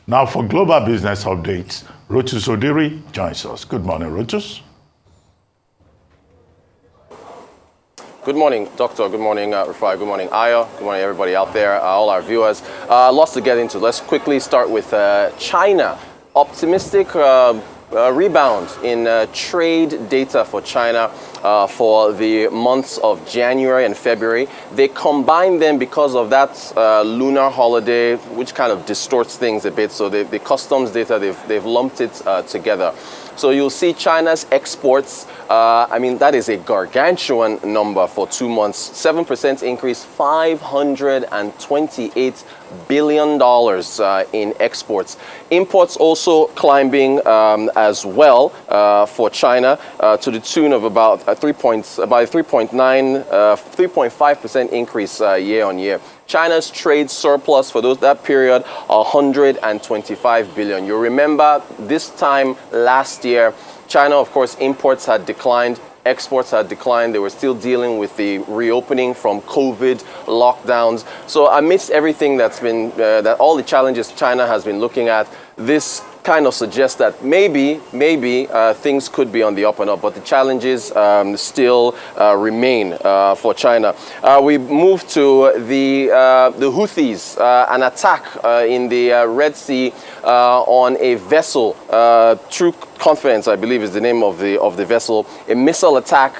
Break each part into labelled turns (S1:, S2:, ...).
S1: Now for global business updates, Rotus Oddiri joins us. Good morning, Rotus.
S2: Good morning, Doctor. Good morning, Rafai. Good morning, Aya. Good morning, everybody out there, all our viewers. Lots to get into. Let's quickly start with China. Optimistic rebound in trade data for China for the months of January and February. They combine them because of that lunar holiday, which kind of distorts things a bit. So the customs data, they've lumped it together. So you'll see China's exports, I mean, that is a gargantuan number for 2 months. 7% increase, $528 billion in exports. Imports also climbing as well for China to the tune of about 3.5% increase year on year. China's trade surplus for that period, 125 billion. You remember this time last year, China, of course, imports had declined, exports had declined. They were still dealing with the reopening from COVID lockdowns. So amidst everything that's been, all the challenges China has been looking at, this kind of suggests that maybe things could be on the up and up, but the challenges still remain for China. We move to the Houthis, an attack in the Red Sea on a vessel. True Confidence, I believe, is the name of the vessel. A missile attack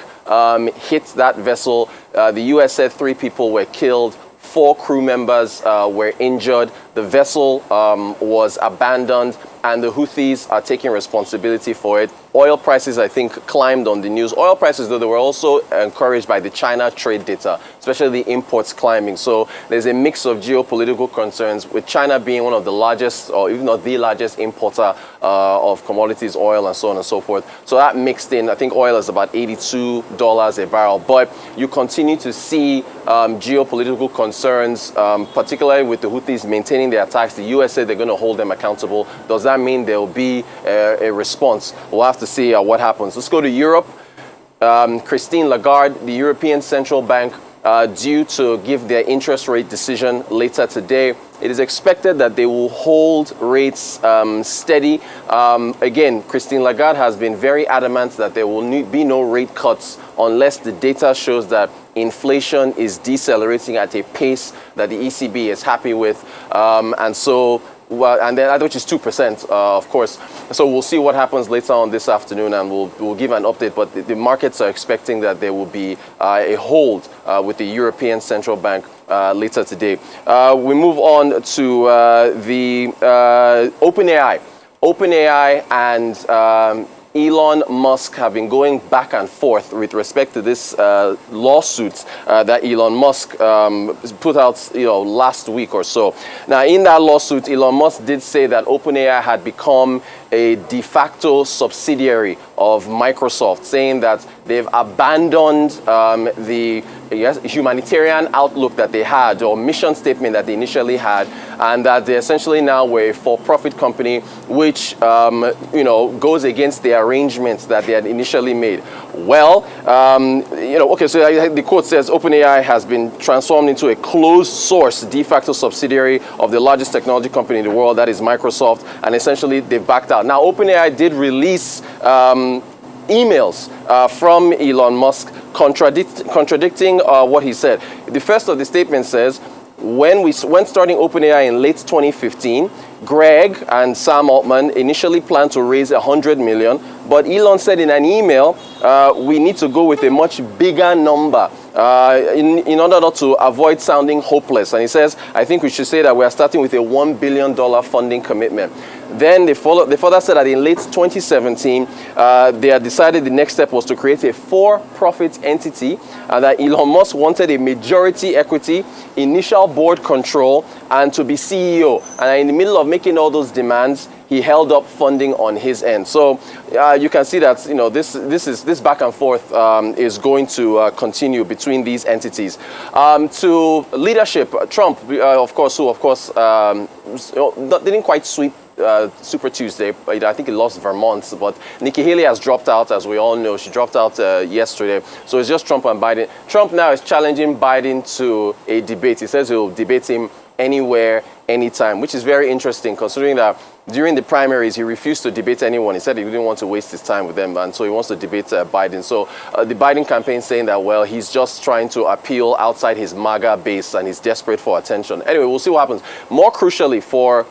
S2: hit that vessel. The U.S. said 3 people were killed. 4 crew members were injured. The vessel was abandoned, and the Houthis are taking responsibility for it. Oil prices, I think, climbed on the news. Oil prices, though, they were also encouraged by the China trade data, especially the imports climbing. So there's a mix of geopolitical concerns, with China being one of the largest, or even not the largest importer of commodities, oil, and so on and so forth. So that mixed in. I think oil is about $82 a barrel. But you continue to see geopolitical concerns, particularly with the Houthis maintaining their attacks. The U.S. said they're going to hold them accountable. Does that mean there will be a response? We'll have to see what happens. Let's go to Europe. Christine Lagarde, the European Central Bank, due to give their interest rate decision later today. It is expected that they will hold rates steady. Again, Christine Lagarde has been very adamant that there will be no rate cuts unless the data shows that inflation is decelerating at a pace that the ECB is happy with. And so, and then which is 2%, of course. So we'll see what happens later on this afternoon, and we'll give an update. But the markets are expecting that there will be a hold with the European Central Bank later today. We move on to the OpenAI. OpenAI and Elon Musk have been going back and forth with respect to this lawsuit that Elon Musk put out, last week or so. Now, in that lawsuit, Elon Musk did say that OpenAI had become a de facto subsidiary of Microsoft, saying that they've abandoned the humanitarian outlook that they had, or mission statement that they initially had, and that they essentially now were a for-profit company, which goes against the arrangements that they had initially made. Well, okay, so the quote says OpenAI has been transformed into a closed source de facto subsidiary of the largest technology company in the world, that is Microsoft, and essentially they've backed out. Now, OpenAI did release emails from Elon Musk contradicting what he said. The first of the statements says, when starting OpenAI in late 2015, Greg and Sam Altman initially planned to raise $100 million, but Elon said in an email, we need to go with a much bigger number in order not to avoid sounding hopeless. And he says, I think we should say that we are starting with a $1 billion funding commitment. Then they further said that in late 2017, they had decided the next step was to create a for-profit entity, and that Elon Musk wanted a majority equity, initial board control, and to be CEO. And in the middle of making all those demands, he held up funding on his end. So you can see that this back and forth is going to continue between these entities. To leadership, Trump, of course, didn't quite sweep Super Tuesday. I think he lost Vermont, but Nikki Haley has dropped out, as we all know. She dropped out yesterday. So it's just Trump and Biden. Trump now is challenging Biden to a debate. He says he'll debate him anywhere, anytime, which is very interesting considering that during the primaries, he refused to debate anyone. He said he didn't want to waste his time with them, and so he wants to debate Biden. So the Biden campaign saying that, well, he's just trying to appeal outside his MAGA base and he's desperate for attention. Anyway, we'll see what happens. More crucially for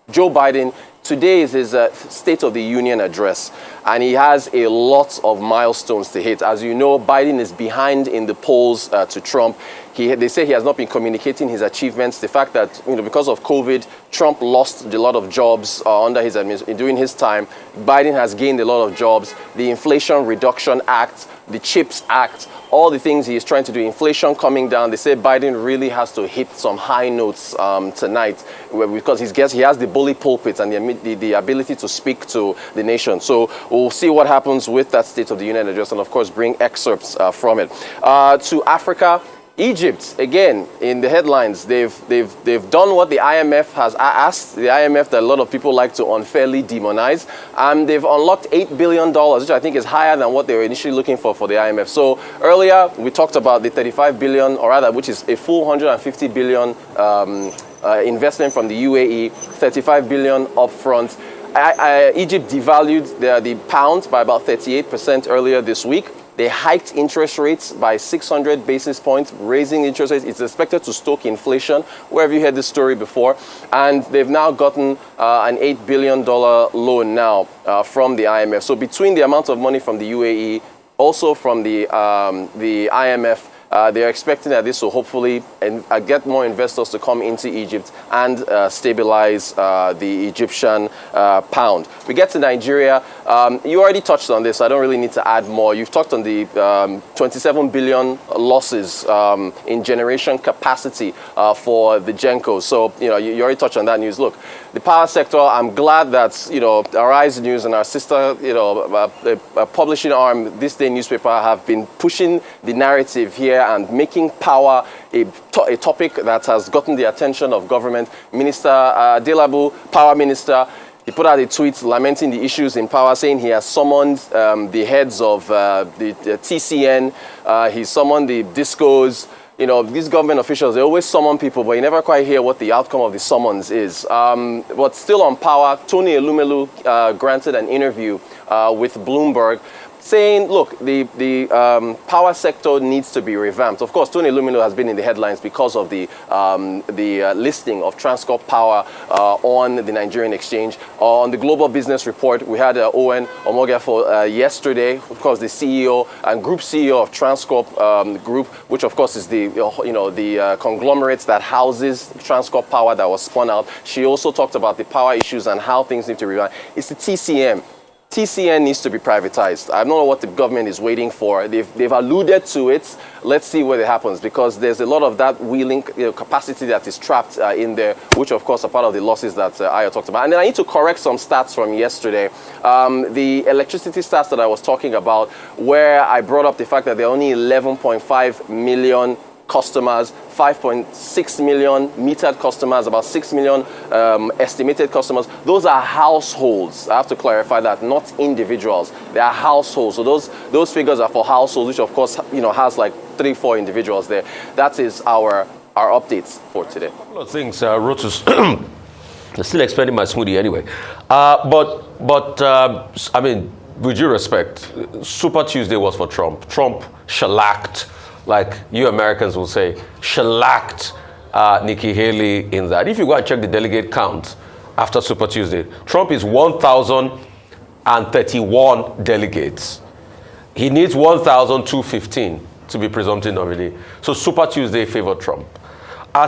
S2: Joe Biden, today is his State of the Union address, and he has a lot of milestones to hit. As you know, Biden is behind in the polls to Trump. They say he has not been communicating his achievements. The fact that, because of COVID, Trump lost a lot of jobs under his administration during his time. Biden has gained a lot of jobs. The Inflation Reduction Act, the CHIPS Act, all the things he is trying to do, inflation coming down. They say Biden really has to hit some high notes tonight because he has the bully pulpit and the ability to speak to the nation. So we'll see what happens with that State of the Union address and, of course, bring excerpts from it. To Africa, Egypt, again, in the headlines, they've done what the IMF has asked, the IMF that a lot of people like to unfairly demonize. They've unlocked $8 billion, which I think is higher than what they were initially looking for the IMF. So earlier, we talked about the 35 billion, or rather, which is a full 150 billion investment from the UAE, 35 billion upfront. Egypt devalued the pound by about 38% earlier this week. They hiked interest rates by 600 basis points, raising interest rates. It's expected to stoke inflation. Where have you heard this story before? And they've now gotten an $8 billion loan now from the IMF. So between the amount of money from the UAE, also from the IMF, they're expecting that this will hopefully get more investors to come into Egypt and stabilize the Egyptian pound. We get to Nigeria. You already touched on this. I don't really need to add more. You've talked on the 27 billion losses in generation capacity for the GENCOs. So, you already touched on that news. Look, the power sector, I'm glad that, Arise News and our sister, publishing arm, This Day newspaper, have been pushing the narrative here and making power a topic that has gotten the attention of government. Minister Adelabu, Power Minister, he put out a tweet lamenting the issues in power, saying he has summoned the heads of the TCN, he summoned the discos. These government officials, they always summon people, but you never quite hear what the outcome of the summons is. But still on power, Tony Elumelu granted an interview with Bloomberg, saying, look, the power sector needs to be revamped. Of course, Tony Elumelu has been in the headlines because of the listing of Transcorp Power on the Nigerian exchange. On the Global Business Report, we had Owen Omogafo yesterday, of course, the CEO and Group CEO of Transcorp Group, which of course is the conglomerate that houses Transcorp Power that was spun out. She also talked about the power issues and how things need to be revamped. It's the TCM. TCN needs to be privatized. I don't know what the government is waiting for. They've alluded to it. Let's see what happens, because there's a lot of that wheeling capacity that is trapped in there, which of course are part of the losses that Aya talked about. And then I need to correct some stats from yesterday. The electricity stats that I was talking about, where I brought up the fact that there are only 11.5 million customers, 5.6 million metered customers, about 6 million estimated customers. Those are households. I have to clarify that, not individuals. They are households. So those figures are for households, which of course has like 3-4 individuals there. That is our updates for today.
S3: A couple of things, Rotus. I'm still expanding my smoothie anyway. But I mean, with due respect, Super Tuesday was for Trump. Trump shellacked, like you Americans will say, shellacked Nikki Haley in that. If you go and check the delegate count after Super Tuesday, Trump is 1,031 delegates. He needs 1,215 to be presumptive nominee. So Super Tuesday favored Trump.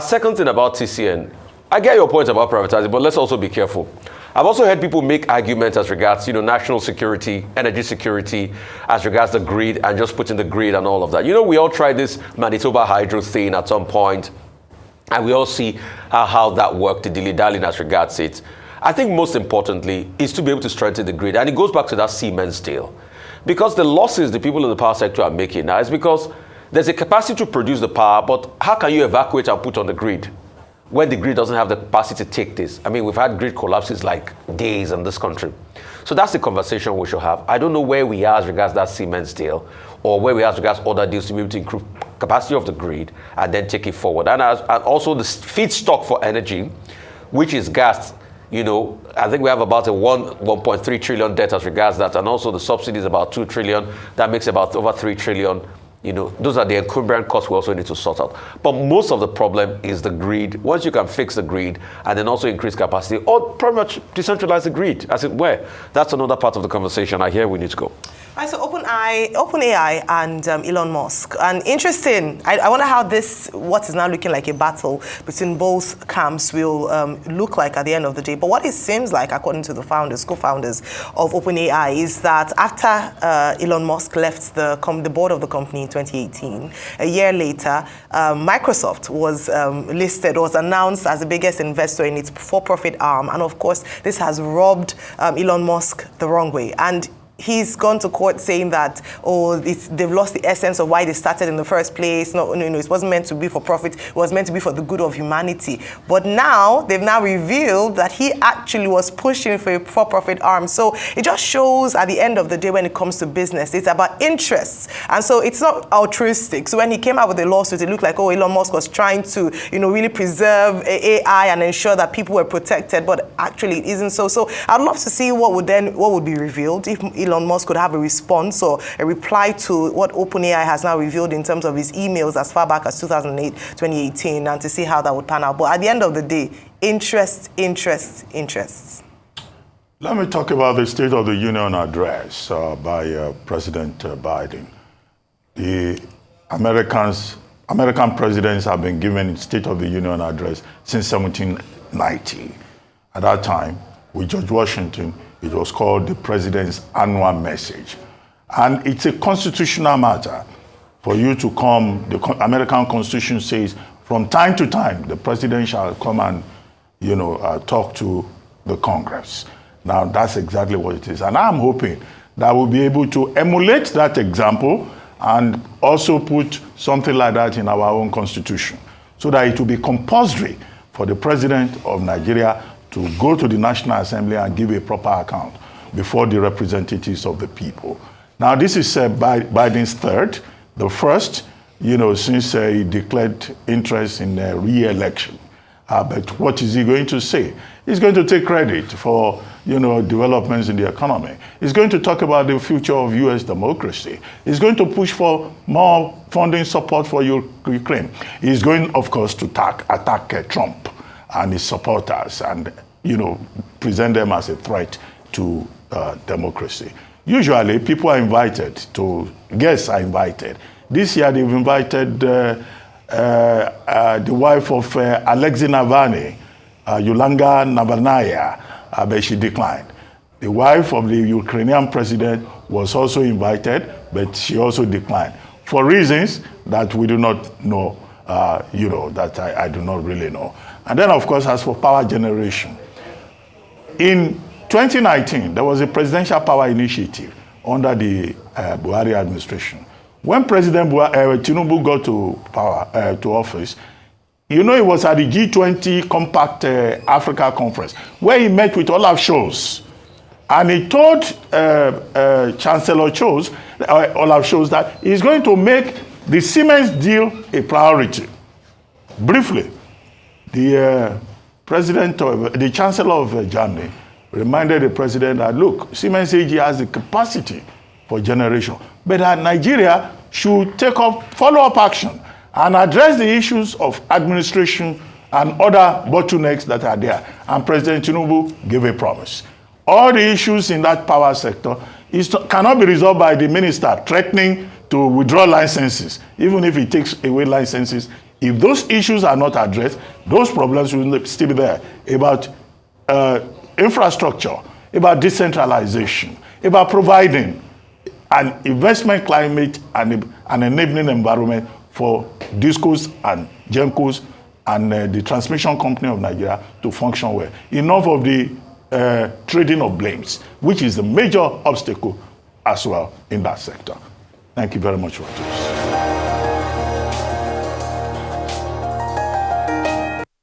S3: Second thing about TCN, I get your point about privatizing, but let's also be careful. I've also heard people make arguments as regards, national security, energy security, as regards the grid and just putting the grid and all of that. We all tried this Manitoba hydro thing at some point, and we all see how that worked, the dilly-dallying as regards it. I think most importantly is to be able to strengthen the grid, and it goes back to that Siemens deal. Because the losses the people in the power sector are making now is because there's a capacity to produce the power, but how can you evacuate and put on the grid when the grid doesn't have the capacity to take this? I mean, we've had grid collapses like days in this country. So that's the conversation we should have. I don't know where we are as regards that Siemens deal, or where we are as regards other deals to be able to capacity of the grid, and then take it forward. And also the feedstock for energy, which is gas. I think we have about a 1.3 trillion debt as regards that, and also the subsidies about 2 trillion. That makes about over 3 trillion. Those are the encumbrance costs we also need to sort out. But most of the problem is the grid. Once you can fix the grid and then also increase capacity, or pretty much decentralize the grid, as it were, that's another part of the conversation. I hear we need to go.
S4: Right, so OpenAI and Elon Musk. And interesting, I wonder how what is now looking like a battle between both camps will look like at the end of the day. But what it seems like, according to the co-founders of OpenAI, is that after Elon Musk left the board of the company in 2018, a year later, Microsoft was was announced as the biggest investor in its for-profit arm. And of course, this has rubbed Elon Musk the wrong way. And he's gone to court saying that, they've lost the essence of why they started in the first place. No, it wasn't meant to be for profit. It was meant to be for the good of humanity. But now, they've now revealed that he actually was pushing for a for-profit arm. So it just shows at the end of the day when it comes to business, it's about interests. And so it's not altruistic. So when he came out with the lawsuit, it looked like, Elon Musk was trying to, really preserve AI and ensure that people were protected. But actually, it isn't so. So I'd love to see what would be revealed if Elon Musk could have a response or a reply to what OpenAI has now revealed in terms of his emails as far back as 2018, and to see how that would pan out. But at the end of the day, interests.
S1: Let me talk about the State of the Union address by President Biden. The American presidents have been given State of the Union address since 1790. At that time, with George Washington, it was called the President's Annual Message. And it's a constitutional matter for you to come. The American Constitution says from time to time, the President shall come and, talk to the Congress. Now, that's exactly what it is. And I'm hoping that we'll be able to emulate that example and also put something like that in our own Constitution, so that it will be compulsory for the President of Nigeria to go to the National Assembly and give a proper account before the representatives of the people. Now, this is Biden's third, the first, since he declared interest in a re-election. But what is he going to say? He's going to take credit for, developments in the economy. He's going to talk about the future of U.S. democracy. He's going to push for more funding support for Ukraine. He's going, of course, to attack Trump and his supporters, and present them as a threat to democracy. Usually, guests are invited. This year, they've invited the wife of Alexei Navalny, Yulia Navalnaya, but she declined. The wife of the Ukrainian president was also invited, but she also declined for reasons that we do not know. That I do not really know. And then, of course, as for power generation, in 2019, there was a presidential power initiative under the Buhari administration. When President Tinubu got to office, it was at the G20 Compact Africa Conference, where he met with Olaf Scholz. And he told Chancellor Olaf Scholz that he's going to make the Siemens deal a priority. Briefly, the Chancellor of Germany reminded the president that, look, Siemens AG has the capacity for generation, but that Nigeria should take up follow-up action and address the issues of administration and other bottlenecks that are there. And President Tinubu gave a promise. All the issues in that power sector cannot be resolved by the minister threatening to withdraw licenses, even if he takes away licenses. If those issues are not addressed, those problems will still be there about infrastructure, about decentralization, about providing an investment climate and an enabling environment for DISCOs and GENCOs and the transmission company of Nigeria to function well. Enough of the trading of blames, which is the major obstacle as well in that sector. Thank you very much, Rotus.